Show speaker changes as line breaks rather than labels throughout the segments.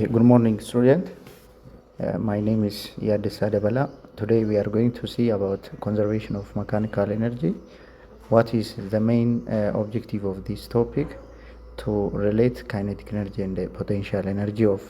Good morning, student. My name is Yadis Adebala. Today we are going to see about conservation of mechanical energy. What is the main objective of this topic? To relate kinetic energy and the potential energy of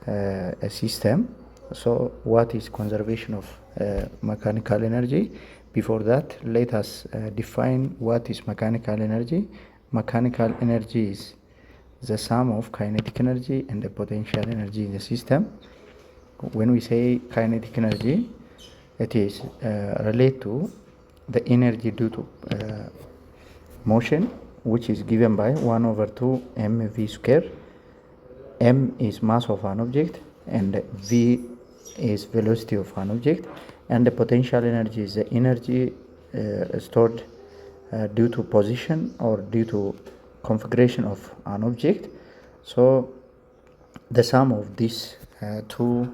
a system. So what is conservation of mechanical energy? Before that, let us define what is mechanical energy. Mechanical energy is the sum of kinetic energy and the potential energy in the system. When we say kinetic energy, it is related to the energy due to motion, which is given by 1 over 2 mv square. M is mass of an object and v is velocity of an object, and the potential energy is the energy stored due to position or due to configuration of an object. So the sum of these two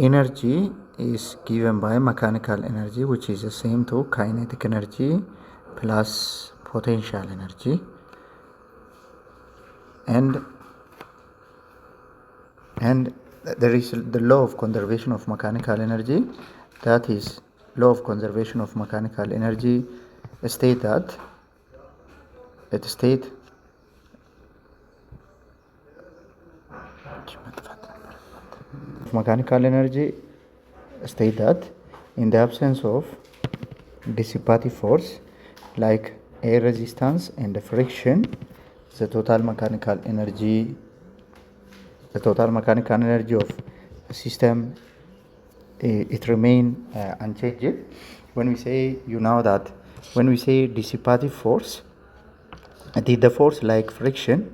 energy is given by mechanical energy, which is the same to kinetic energy plus potential energy. And there is the law of conservation of mechanical energy. That is, law of conservation of mechanical energy state that mechanical energy state that in the absence of dissipative force like air resistance and friction, the total mechanical energy of a system it remain unchanged. When we say, when we say dissipative force, it is the force like friction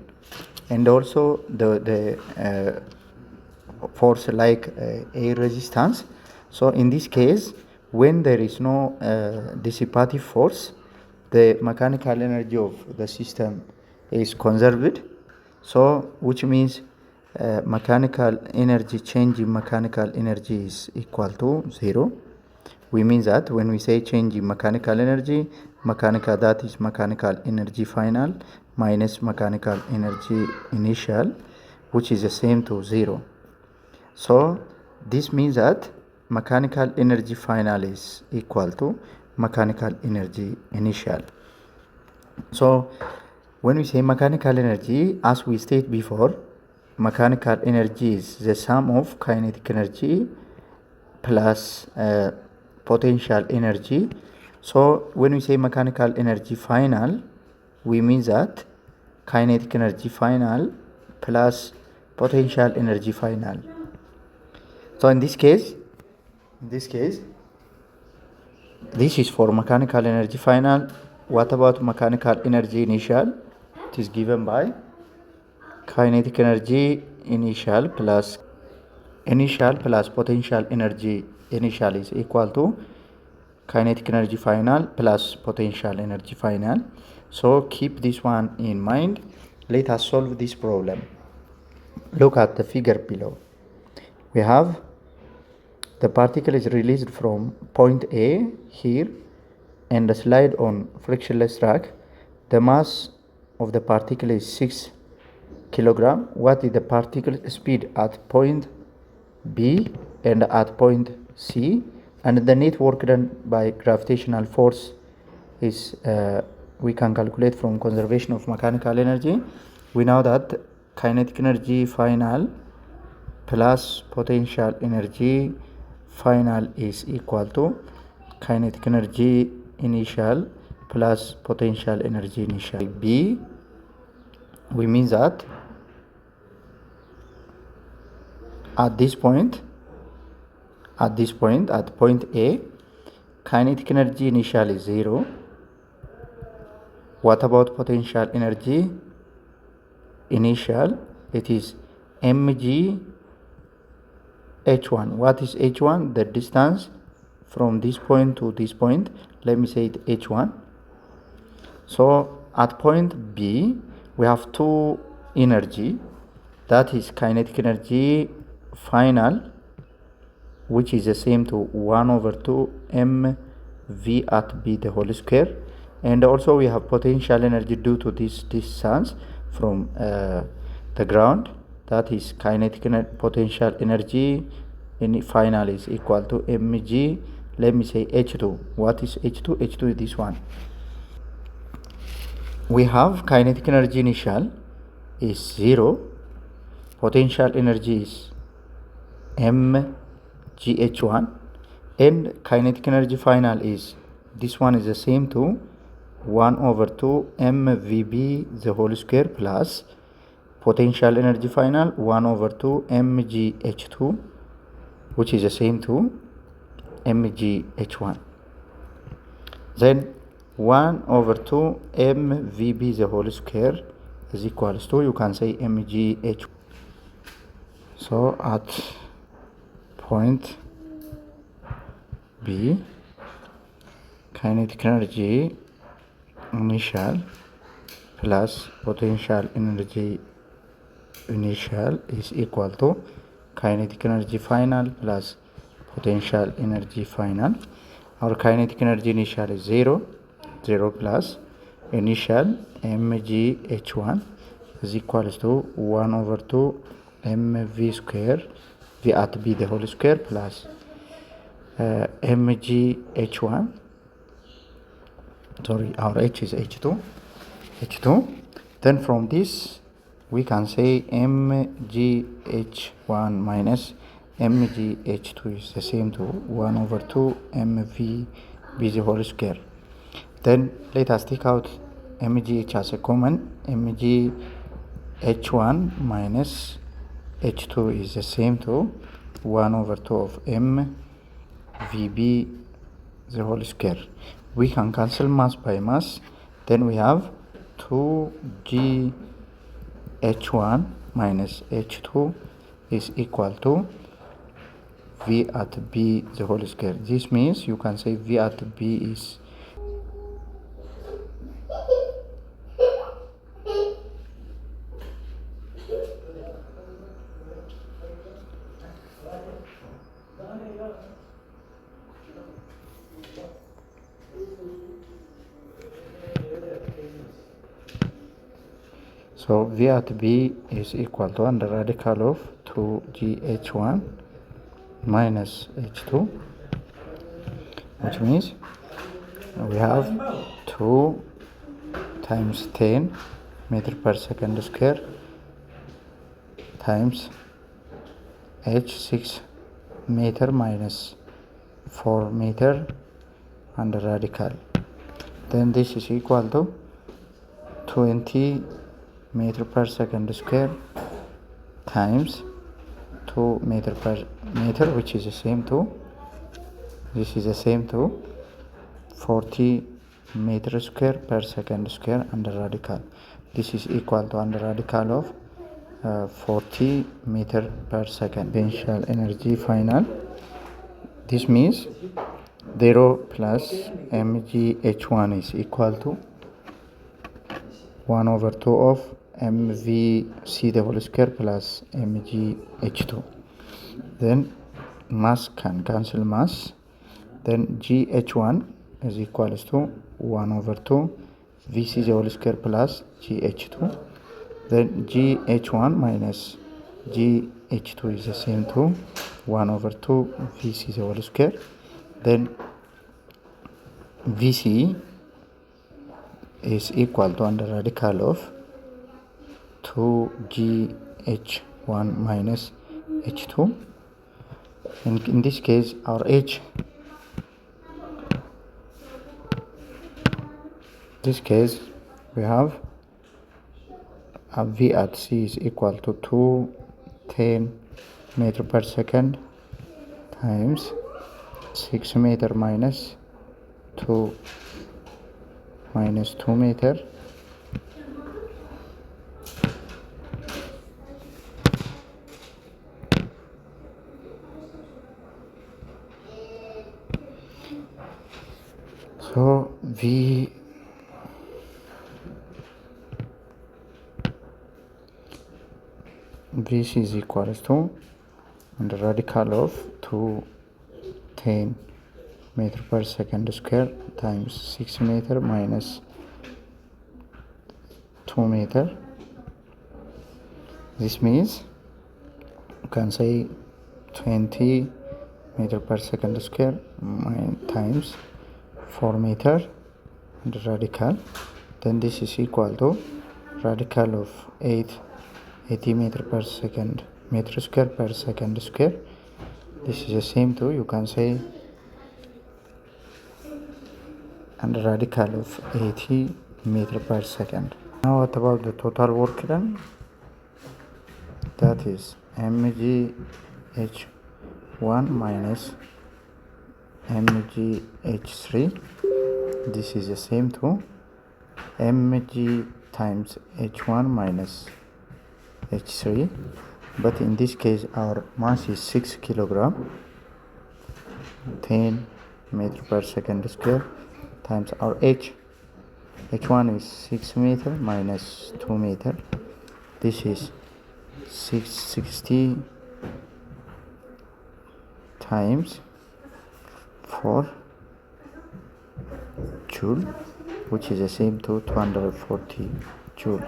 and also the force like air resistance. So in this case, when there is no dissipative force, the mechanical energy of the system is conserved. So which means mechanical energy change in mechanical energy is equal to 0. We mean that when we say change in mechanical energy, that is mechanical energy final minus mechanical energy initial, which is the same to 0. So this means that mechanical energy final is equal to mechanical energy initial. So when we say mechanical energy, as we stated before, mechanical energy is the sum of kinetic energy plus potential energy. So when we say mechanical energy final, we mean that kinetic energy final plus potential energy final. So in this case, this is for mechanical energy final. What about mechanical energy initial? It is given by kinetic energy initial plus potential energy initial is equal to kinetic energy final plus potential energy final. So keep this one in mind. Let us solve this problem. Look at the figure below. We have the particle is released from point A here and slide on frictionless track. The mass of the particle is 6 kilogram. What is the particle speed at point B and at point C? And the net work done by gravitational force is we can calculate from conservation of mechanical energy. We know that kinetic energy final plus potential energy final is equal to kinetic energy initial plus potential energy initial. B, we mean that at this point, at point A, kinetic energy initial is 0. What about potential energy initial? It is mg h1. What is h1? The distance from this point to this point. Let me say it h1. So at point B, we have two energy. That is kinetic energy final, which is the same to 1 over 2 mv at B the whole square. And also we have potential energy due to this distance from the ground. that is kinetic potential energy in final is equal to mg, let me say h2. What is h2? H2 is this one. We have kinetic energy initial is 0, potential energy is mgh1, and kinetic energy final is, this one is the same to 1/2 mvb the whole square plus potential energy final 1/2 mgh2, which is the same to mgh1. Then 1/2 mvb the whole square is equals to, you can say mgh. So at point B, kinetic energy initial plus potential energy initial is equal to kinetic energy final plus potential energy final. Our kinetic energy initial is 0 plus initial mgh1 is equals to 1/2 mv square v at b the whole square plus mgh1, sorry, our h is h2. Then from this we can say mgh1 minus mgh2 is the same to 1/2 mv b the whole square. Then let us take out mgh as a common. mgh1 minus h2 is the same to 1/2 of mvb the whole square. We can cancel mass by mass. Then we have 2gh1 minus h2 is equal to v at b the whole square. This means you can say v at b is so v at b is equal to under radical of 2gh1 minus h2, which means we have 2 times 10 meter per second square times h 6 meter minus 4 meter under radical. Then this is equal to 20 meter per second square times 2 meter per meter, which is the same to, this is the same to 40 meter square per second square under radical. This is equal to under radical of 40 meter per second. Potential energy final, this means 0 plus mgh1 is equal to 1/2 of mvc the whole square plus mgh2. Then mass can cancel mass. Then gh1 is equals to 1/2 vc the whole square plus gh2. Then gh1 minus gh2 is the same to 1/2 vc the whole square. Then vc is equal to under radical of 2gh1 minus h2. In this case, our h, this case we have a v at c is equal to 210 meter per second times 6 meter minus 2 meter so vc is equals to and the radical of 210 meter per second square times 6 meter minus 2 meter. This means you can say 20 meter per second square times 4 meter and radical, then this is equal to radical of 80 meter square per second square. This is the same to, you can say, and radical of 80 meter per second. Now what about the total work done? That is mgh1 minus mgh3. This is the same to mg times h1 minus h3, but in this case our mass is 6 kilogram, 10 meter per second square, times our h1 is 6 meter minus 2 meter. This is 660 times 4 joule, which is the same to 240 joule.